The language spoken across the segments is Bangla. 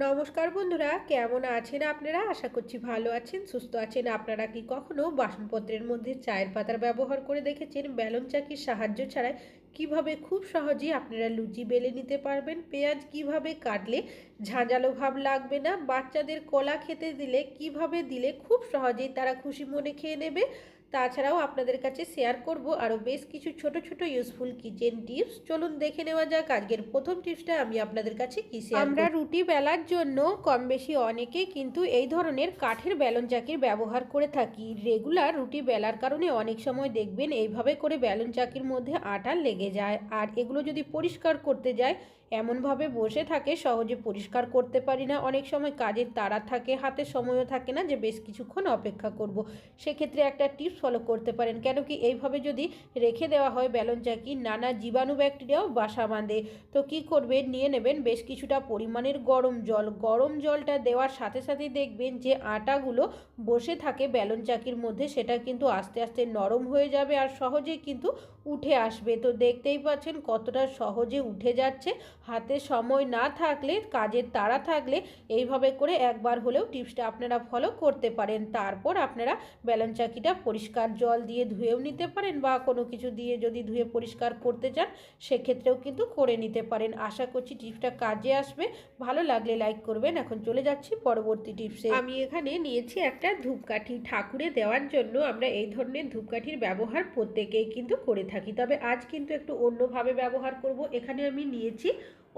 নমস্কার বন্ধুরা, কেমন আছেন আপনারা? আশা করছি ভালো আছেন, সুস্থ আছেন। আপনারা কি কখনো বাসনপত্রের মধ্যে চায়ের পাতার ব্যবহার করে দেখেছেন? বেলন চাকির সাহায্য ছাড়াই কিভাবে খুব সহজেই আপনারা লুচি বেলে নিতে পারবেন? পেঁয়াজ কিভাবে কাটলে ঝাঁঝালো ভাব লাগবে না? বাচ্চাদের কলা খেতে দিলে কিভাবে দিলে খুব সহজেই তারা খুশি মনে খেয়ে নেবে? তাছাড়াও আপনাদের কাছে শেয়ার করব আরও বেশ কিছু ছোট ছোট ইউজফুল কিচেন টিপস। চলুন দেখে নেওয়া যাক আজকের প্রথম টিপসটা আমি আপনাদের কাছে কি শেয়ার করব। আমরা রুটি বেলার জন্য কম বেশি অনেকেই কিন্তু এই ধরনের কাঠের বেলন চাকির ব্যবহার করে থাকি। রেগুলার রুটি বেলার কারণে অনেক সময় দেখবেন এইভাবে করে বেলন চাকির মধ্যে আটা লেগে যায়, আর এগুলো যদি পরিষ্কার করতে যায় এমনভাবে বসে থাকে সহজে পরিষ্কার করতে পারি না। অনেক সময় কাজের তাড়া থাকে, হাতে সময়ও থাকে না যে বেশ কিছুক্ষণ অপেক্ষা করব। সেক্ষেত্রে একটা টিপস ফলো করতে পারেন, কেন কি এইভাবে যদি রেখে দেওয়া হয় বেলন চাকি নানা জীবাণু ব্যাকটেরিয়াও বাসা বাঁধে। তো কি করবেন, নিয়ে নেবেন বেশ কিছুটা পরিমাণের গরম জল। গরম জলটা দেওয়ার সাথে সাথেই দেখবেন যে আটাগুলো বসে থাকে বেলন চাকির মধ্যে, সেটা কিন্তু আস্তে আস্তে নরম হয়ে যাবে আর সহজেই কিন্তু উঠে আসবে। তো দেখতেই পাচ্ছেন কতটা সহজে উঠে যাচ্ছে। হাতে সময় না থাকলে, কাজের তাড়া থাকলে এইভাবে করে একবার হলেও টিপসটা আপনারা ফলো করতে পারেন। তারপর আপনারা বেলন চাকিটা পরিষ্কার জল দিয়ে ধুয়েও নিতে পারেন, বা কোনো কিছু দিয়ে যদি ধুয়ে পরিষ্কার করতে চান সেক্ষেত্রেও কিন্তু করে নিতে পারেন। আশা করছি টিপসটা কাজে আসবে। ভালো লাগলে লাইক করবেন। এখন চলে যাচ্ছি পরবর্তী টিপসে। আমি এখানে নিয়েছি একটা ধূপকাঠি। ঠাকুরে দেওয়ার জন্য আমরা এই ধরনের ধূপকাঠির ব্যবহার প্রত্যেকেই কিন্তু করে থাকি, তবে আজ কিন্তু একটু অন্যভাবে ব্যবহার করব। এখানে আমি নিয়েছি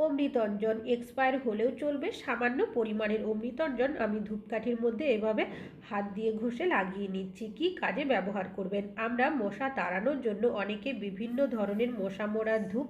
অমৃতঞ্জন। এক্সপায়ার হলেও চলবে, সামান্য পরিমাণের অমৃতঞ্জন আমি ধূপকাঠির মধ্যে এভাবে হাত দিয়ে ঘষে লাগিয়ে নিচ্ছি। কি কাজে ব্যবহার করবেন? আমরা মশা তাড়ানোর জন্য অনেকে বিভিন্ন ধরনের মশা মারার ধূপ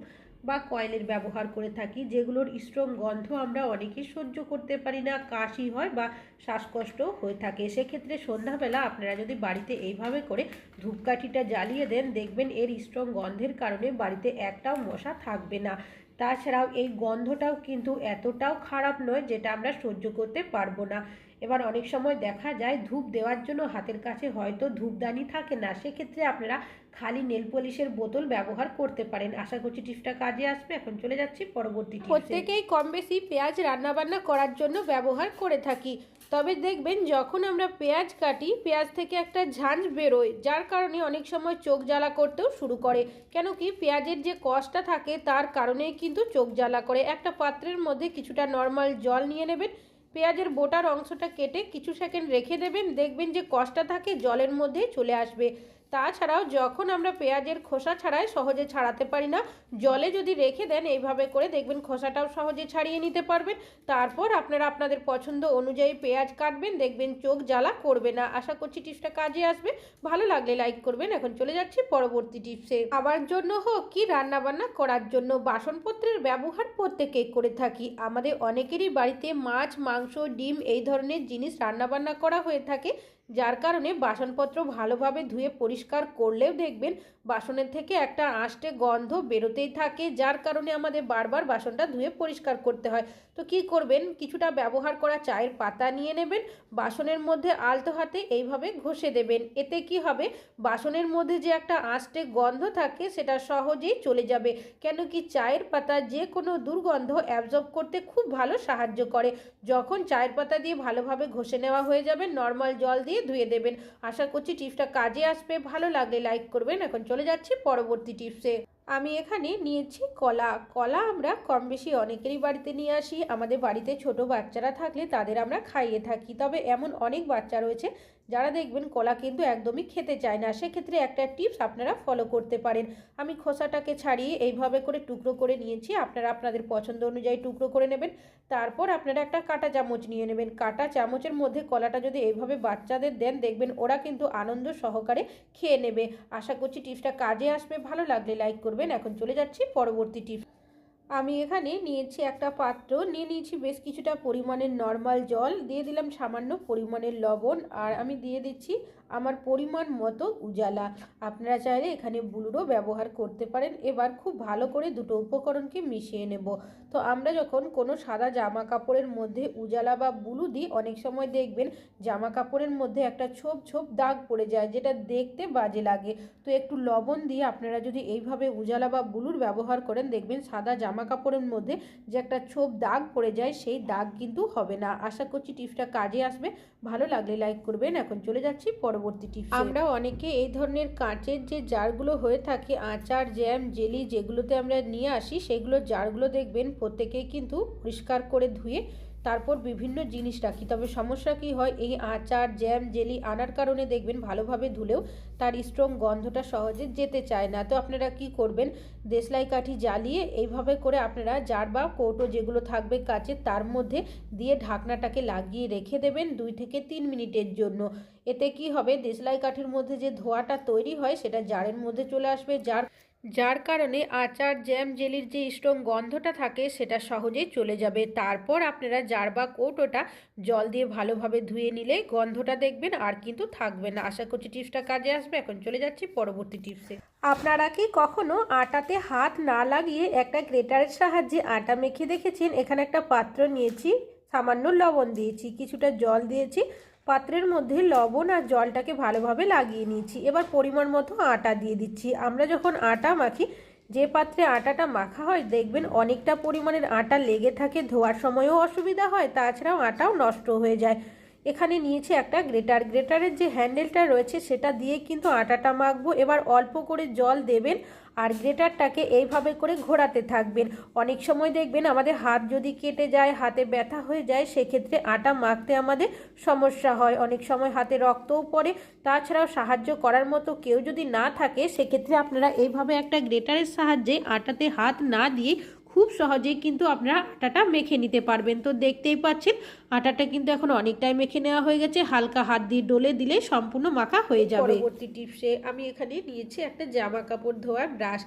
বা কয়েলের ব্যবহার করে থাকি, যেগুলোর স্ট্রং গন্ধ আমরা অনেকেই সহ্য করতে পারি না, কাশি হয় বা শ্বাসকষ্টও হয়ে থাকে। সেক্ষেত্রে সন্ধ্যাবেলা আপনারা যদি বাড়িতে এইভাবে করে ধূপকাঠিটা জ্বালিয়ে দেন, দেখবেন এর স্ট্রং গন্ধের কারণে বাড়িতে একটাও মশা থাকবে না। তাছাড়াও এই গন্ধটাও কিন্তু এতটাও খারাপ নয় যেটা আমরা সহ্য করতে পারবো না। এবার অনেক সময় দেখা যায় ধূপ দেওয়ার জন্য হাতের কাছে হয়তো ধূপদানি থাকে না, সেক্ষেত্রে আপনারা খালি নেল পলিশের বোতল ব্যবহার করতে পারেন। আশা করছি টিপসটা কাজে আসবে। এখন চলে যাচ্ছি পরবর্তী টিপসে। প্রত্যেকেই কম বেশি পেঁয়াজ রান্নাবান্না করার জন্য ব্যবহার করে থাকি, তবে দেখবেন যখন আমরা পেঁয়াজ কাটি পেঁয়াজ থেকে একটা ঝাঁঝ বেরোয়, যার কারণে অনেক সময় চোখ জ্বালা করতেও শুরু করে। কেন কি পেঁয়াজের যে কষটা থাকে তার কারণেই কিন্তু চোখ জ্বালা করে। একটা পাত্রের মধ্যে কিছুটা নর্মাল জল নিয়ে নেবেন, পেঁয়াজের বোটার অংশটা কেটে কিছু সেকেন্ড রেখে দেবেন, দেখবেন যে কষটা থাকে জলের মধ্যেই চলে আসবে। তাছাড়াও যখন আমরা পেঁয়াজের খোসা ছাড়াই সহজে ছাড়াতে পারি না, জলে যদি রেখে দেন এইভাবে করে দেখবেন খোসাটাও সহজে ছাড়িয়ে নিতে পারবেন। তারপর আপনারা আপনাদের পছন্দ অনুযায়ী পেঁয়াজ কাটবেন, দেখবেন চোখ জ্বালা করবে না। আশা করছি টিপসটা কাজে আসবে। ভালো লাগলে লাইক করবেন। এখন চলে যাচ্ছি পরবর্তী টিপসে। খাবার জন্য হোক কি রান্নাবান্না করার জন্য বাসনপত্রের ব্যবহার প্রত্যেকেই করে থাকি। আমাদের অনেকেরই বাড়িতে মাছ, মাংস, ডিম এই ধরনের জিনিস রান্নাবান্না করা হয়ে থাকে, যার কারণে বাসনপত্র ভালোভাবে ধুয়ে পরিষ্কার করলেও দেখবেন বাসনের থেকে একটা আঁশটে গন্ধ বেরোতেই থাকে, যার কারণে আমাদের বারবার বাসনটা ধুয়ে পরিষ্কার করতে হয়। তো কি করবেন, কিছুটা ব্যবহার করা চায়ের পাতা নিয়ে নেবেন, বাসনের মধ্যে আলতো হাতে এইভাবে ঘষে দেবেন। এতে কি হবে, বাসনের মধ্যে যে একটা আঁশটে গন্ধ থাকে সেটা সহজেই চলে যাবে। কেন কি চায়ের পাতা যে কোনো দুর্গন্ধ অ্যাবজর্ব করতে খুব ভালো সাহায্য করে। যখন চায়ের পাতা দিয়ে ভালোভাবে ঘষে নেওয়া হয়ে যাবে, নর্মাল জল দিয়ে ধুয়ে দেবেন। আশা করছি টিপসটা কাজে আসবে। ভালো লাগলে লাইক করবেন। এখন চলে যাচ্ছি পরবর্তী টিপসে। আমি এখানে নিয়েছি কলা। কলা আমরা কম বেশি অনেকেরই বাড়িতে নিয়ে আসি। আমাদের বাড়িতে ছোট বাচ্চারা থাকলে তাদের আমরা খাইয়ে থাকি, তবে এমন অনেক বাচ্চা রয়েছে যারা দেখবেন কলা কিন্তু একদমই খেতে চায় না। সেক্ষেত্রে একটা টিপস আপনারা ফলো করতে পারেন। আমি খোসাটাকে ছাড়িয়ে এইভাবে করে টুকরো করে নিয়েছি, আপনারা আপনাদের পছন্দ অনুযায়ী টুকরো করে নেবেন। তারপর আপনারা একটা কাঁটা চামচ নিয়ে নেবেন। কাঁটা চামচের মধ্যে কলাটা যদি এইভাবে বাচ্চাদের দেন, দেখবেন ওরা কিন্তু আনন্দ সহকারে খেয়ে নেবে। আশা করছি টিপসটা কাজে আসবে। ভালো লাগলে লাইক করবেন। এখন চলে যাচ্ছি পরবর্তী টিপস। আমি এখানে নিয়েছি একটা পাত্র, নিয়ে নিয়েছি বেশ কিছুটা পরিমাণের নর্মাল জল, দিয়ে দিলাম সামান্য পরিমাণের লবণ, আর আমি দিয়ে দিচ্ছি আমার পরিমাণ মতো উজালা। আপনারা চাইলে এখানে ব্লুরও ব্যবহার করতে পারেন। এবার খুব ভালো করে দুটো উপকরণকে মিশিয়ে নেব। তো আমরা যখন কোনো সাদা জামা কাপড়ের মধ্যে উজালা বা ব্লু দিই, অনেক সময় দেখবেন জামা কাপড়ের মধ্যে একটা ছোপ ছোপ দাগ পড়ে যায়, যেটা দেখতে বাজে লাগে। তো একটু লবণ দিয়ে আপনারা যদি এইভাবে উজালা বা ব্লুর ব্যবহার করেন, দেখবেন সাদা জামা কাপড়ের মধ্যে যে একটা ছোপ দাগ পড়ে যায়, সেই দাগ কিন্তু হবে না। আশা করছি টিপসটা কাজে আসবে। ভালো লাগলে লাইক করবেন। এখন চলে যাচ্ছি পরবর্তী টিপস। আমরা অনেকে এই ধরনের কাঁচের যে জারগুলো হয়ে থাকে, আচার, জ্যাম, জেলি যেগুলোতে আমরা নিয়ে আসি, সেগুলো জারগুলো দেখবেন প্রত্যেকেই কিন্তু পরিষ্কার করে ধুয়ে তারপর বিভিন্ন জিনিস রাখি। তবে সমস্যা কি হয়, এই আচার, জ্যাম, জেলি আনার কারণে দেখবেন ভালোভাবে ধুলেও তার স্ট্রং গন্ধটা সহজে যেতে চায় না। তো আপনারা কি করবেন, দেশলাই কাঠি জ্বালিয়ে এইভাবে করে আপনারা জার বা কৌটো যেগুলো থাকবে কাচের, তার মধ্যে দিয়ে ঢাকনাটাকে লাগিয়ে রেখে দেবেন 2 থেকে 3 মিনিটের জন্য। এতে কি হবে, দেশলাই কাঠির মধ্যে যে ধোঁয়াটা তৈরি হয় সেটা জারের মধ্যে চলে আসবে, যার কারণে আচার, জ্যাম, জেলির যে স্ট্রং গন্ধটা থাকে সেটা সহজেই চলে যাবে। তারপর আপনারা জার বা কৌটোটা জল দিয়ে ভালোভাবে ধুয়ে নিলে গন্ধটা দেখবেন আর কিন্তু থাকবে না। আশা করছি টিপসটা কাজে আসবে। এখন চলে যাচ্ছি পরবর্তী টিপসে। আপনারা কি কখনো আটাতে হাত না লাগিয়ে একটা গ্রেটারের সাহায্যে আটা মেখে দেখেছেন? এখানে একটা পাত্র নিয়েছি, সামান্য লবণ দিয়েছি, কিছুটা জল দিয়েছি, পাত্রের মধ্যে লবণ আর জলটাকে ভালোভাবে লাগিয়ে নিয়েছি। এবার পরিমাণ মতো আটা দিয়ে দিচ্ছি। আমরা যখন আটা মাখি, যে পাত্রে আটাটা মাখা হয় দেখবেন অনেকটা পরিমাণের আটা লেগে থাকে, ধোয়ার সময়ও অসুবিধা হয়, তাছাড়াও আটাও নষ্ট হয়ে যায়। এখানে নিয়েছি একটা গ্রেটারের যে হ্যান্ডেলটা রয়েছে সেটা দিয়ে কিন্তু আটাটা মাখবো। এবার অল্প করে জল দেবেন আর গ্রেটারটাকে এইভাবে করে ঘোরাতে থাকবেন। অনেক সময় দেখবেন আমাদের হাত যদি কেটে যায়, হাতে ব্যথা হয়ে যায়, সেক্ষেত্রে আটা মাখতে আমাদের সমস্যা হয়। অনেক সময় হাতে রক্তও পড়ে। তাছাড়াও সাহায্য করার মতো কেউ যদি না থাকে, সেক্ষেত্রে আপনারা এইভাবে একটা গ্রেটারের সাহায্যে আটাতে হাত না দিয়ে খুব সহজেই কিন্তু আপনারা আটাটা মেখে নিতে পারবেন। তো দেখতেই পাচ্ছেন আটাটা কিন্তু এখন অনেকটাই মেখে নেওয়া হয়ে গেছে। হালকা হাত দিয়ে ডলে দিলে সম্পূর্ণ মাখা হয়ে যাবে। পরবর্তী টিপসে আমি এখানে নিয়েছি একটা জামা কাপড় ধোয়ার ব্রাশ।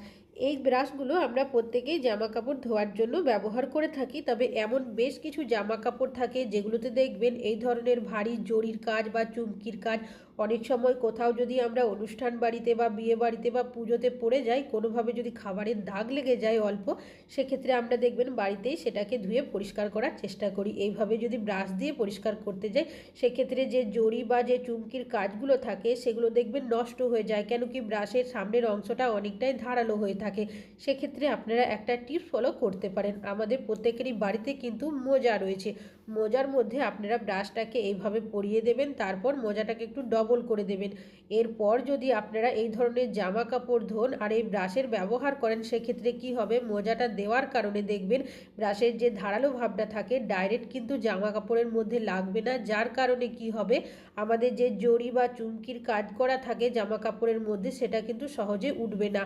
এই ব্রাশগুলো আমরা প্রত্যেকেই জামা কাপড় ধোয়ার জন্য ব্যবহার করে থাকি। তবে এমন বেশ কিছু জামা কাপড় থাকে যেগুলোতে দেখবেন এই ধরনের ভারী জরির কাজ বা চুমকির কাজ, অনেক সময় কোথাও যদি আমরা অনুষ্ঠান বাড়িতে বা বিয়ে বাড়িতে বা পুজোতে পড়ে যাই, কোনোভাবে যদি খাবারের দাগ লেগে যায় অল্প, সেক্ষেত্রে আমরা দেখবেন বাড়িতেই সেটাকে ধুয়ে পরিষ্কার করার চেষ্টা করি। এইভাবে যদি ব্রাশ দিয়ে পরিষ্কার করতে যাই, সেক্ষেত্রে যে জরি বা যে চুমকির কাজগুলো থাকে সেগুলো দেখবেন নষ্ট হয়ে যায়, কেন কি ব্রাশের সামনের অংশটা অনেকটাই ধারালো হয়ে থাকে। সেক্ষেত্রে আপনারা একটা টিপস ফলো করতে পারেন। আমাদের প্রত্যেকেরই বাড়িতে কিন্তু মোজা রয়েছে, মোজার মধ্যে আপনারা ব্রাশটাকে এইভাবে পরিয়ে দেবেন, তারপর মোজাটাকে একটু ডবল করে দেবেন। এরপর যদি আপনারা এই ধরনের জামা কাপড় ধোন আর এই ব্রাশের ব্যবহার করেন, সেক্ষেত্রে কি হবে, মোজাটা দেওয়ার কারণে দেখবেন ব্রাশের যে ধারালো ভাবটা থাকে ডাইরেক্ট কিন্তু জামা কাপড়ের মধ্যে লাগবে না, যার কারণে কি হবে, আমাদের যে জরি বা চুমকির কাজ করা থাকে জামা কাপড়ের মধ্যে সেটা কিন্তু সহজে উঠবে না।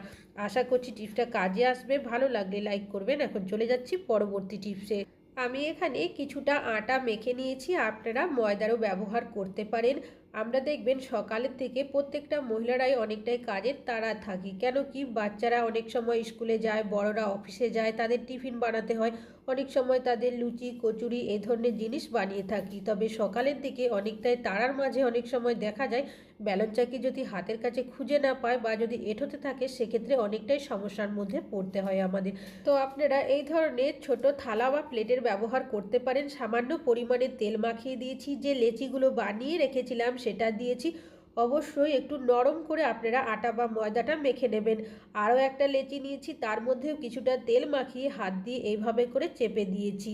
আশা করছি টিপসটা কাজে আসবে। ভালো লাগলে লাইক করবেন। এখন চলে যাচ্ছি পরবর্তী টিপসে। আমি এখানে কিছুটা আটা মেখে নিয়েছি, আপনারা ময়দারও ব্যবহার করতে পারেন। আমরা দেখবেন সকালের থেকে প্রত্যেকটা মহিলারাই অনেকটাই কাজের তাড়া থাকি, কেন কি বাচ্চারা অনেক সময় স্কুলে যায়, বড়রা অফিসে যায়, তাদের টিফিন বানাতে হয়, অনেক সময় তাদের লুচি, কচুরি এই ধরনের জিনিস বানিয়ে থাকি। তবে সকালের দিকে অনেকটাই তাড়ার মাঝে অনেক সময় দেখা যায় ব্যালন চাকি যদি হাতের কাছে খুঁজে না পায় বা যদি এঁঠোতে থাকে, সেক্ষেত্রে অনেকটাই সমস্যার মধ্যে পড়তে হয় আমাদের। তো আপনারা এই ধরনের ছোট থালা বা প্লেটের ব্যবহার করতে পারেন। সামান্য পরিমাণে তেল মাখিয়ে দিয়েছি, যে লেচিগুলো বানিয়ে রেখেছিলাম সেটা দিয়েছি। অবশ্যই একটু নরম করে আপনারা আটা বা ময়দাটা মেখে নেবেন। আরও একটা লেচি নিয়েছি, তার মধ্যেও কিছুটা তেল মাখিয়ে হাত দিয়ে এইভাবে করে চেপে দিয়েছি।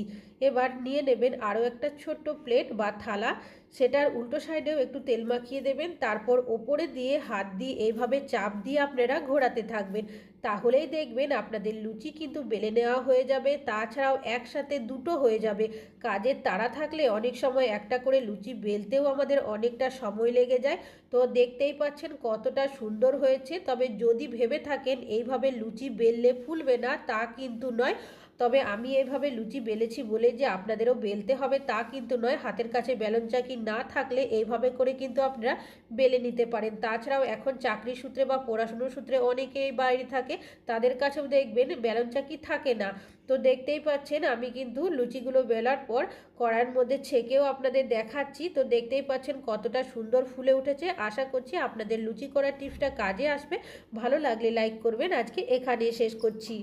এবার নিয়ে নেবেন আরও একটা ছোট্ট প্লেট বা থালা, সেটার উল্টো সাইডেও একটু তেল মাখিয়ে দেবেন, তারপর ওপরে দিয়ে হাত দিয়ে এইভাবে চাপ দিয়ে আপনারা ঘোরাতে থাকবেন। তাহলেই দেখবেন আপনাদের লুচি কিন্তু বেলে নেওয়া হয়ে যাবে। তাছাড়াও একসাথে দুটো হয়ে যাবে। কাজের তাড়া থাকলে অনেক সময় একটা করে লুচি বেলতেও আমাদের অনেকটা সময় লেগে যায়। তো দেখতেই পাচ্ছেন কতটা সুন্দর হয়েছে। তবে যদি ভেবে থাকেন এইভাবে লুচি বেললে ফুলবে না, তা কিন্তু নয়। তবে আমি এইভাবে লুচি বেলেছি বলে যে আপনাদেরও বেলতে হবে তা কিন্তু নয়। হাতের কাছে বেলন চাকি না থাকলে এইভাবে করে কিন্তু আপনারা বেলে নিতে পারেন। তাছাড়াও এখন চাকরি সূত্রে বা পড়াশুনোর সূত্রে অনেকেই বাইরে থাকে, তাদের কাছেও দেখবেন বেলন চাকি থাকে না। তো দেখতেই পাচ্ছেন আমি কিন্তু লুচিগুলো বেলার পর কড়াইয়ের মধ্যে ছেঁকেও আপনাদের দেখাচ্ছি। তো দেখতেই পাচ্ছেন কতটা সুন্দর ফুলে উঠেছে। আশা করছি আপনাদের লুচি করার টিপসটা কাজে আসবে। ভালো লাগলে লাইক করবেন। আজকে এখানেই শেষ করছি।